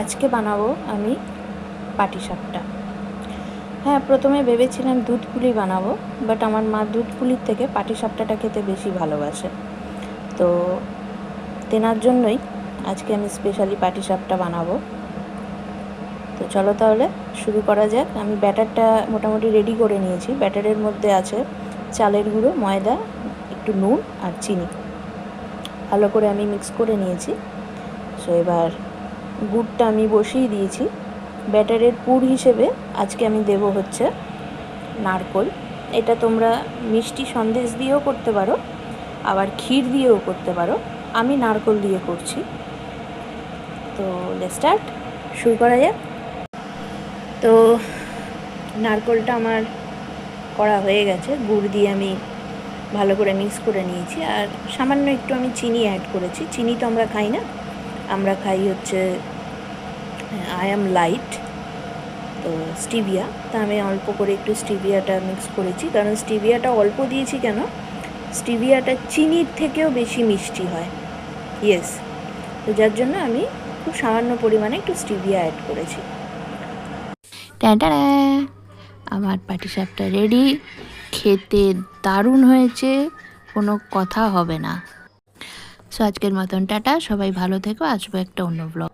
আজকে বানাবো আমি পাটিসাপটা। হ্যাঁ, প্রথমে ভেবেছিলাম দুধ পুলি বানাবো, বাট আমার মা দুধ পুলির থেকে পাটিসাপটাটা খেতে বেশি ভালোবাসে, তো তেনার জন্যই আজকে আমি স্পেশালি পাটিসাপটা বানাবো। তো চলো তাহলে শুরু করা যাক। আমি ব্যাটারটা মোটামুটি রেডি করে নিয়েছি। ব্যাটারের মধ্যে আছে চালের গুঁড়ো, ময়দা, একটু নুন আর চিনি। ভালো করে আমি মিক্স করে নিয়েছি। সো এবার গুড়টা আমি বসিয়ে দিয়েছি। ব্যাটারের পুর হিসেবে আজকে আমি দেব হচ্ছে নারকোল। এটা তোমরা মিষ্টি সন্দেশ দিয়েও করতে পারো, আবার ক্ষীর দিয়েও করতে পারো। আমি নারকোল দিয়ে করছি। তো লেটস স্টার্ট, শুরু করা যাক। তো নারকোলটা আমার করা হয়ে গেছে। গুড় দিয়ে আমি ভালো করে মিক্স করে নিয়েছি, আর সামান্য একটু আমি চিনি অ্যাড করেছি। চিনি তো আমরা খাই না, আমরা খাই হচ্ছে আই অ্যাম লাইট, তো স্টিভিয়া। তা আমি অল্প করে একটু স্টিভিয়াটা মিক্স করেছি, কারণ স্টিভিয়াটা অল্প দিয়েছি কেন, স্টিভিয়াটা চিনির থেকেও বেশি মিষ্টি হয়। ইয়েস, তো যার জন্য আমি খুব সামান্য পরিমাণে একটু স্টিভিয়া অ্যাড করেছি। টাটা, আমার পাটিসাপটা রেডি। খেতে দারুণ হয়েছে, কোনো কথা হবে না। সো আজকের মতন টাটা, সবাই ভালো থেকো। আসবো একটা অন্য ব্লগ।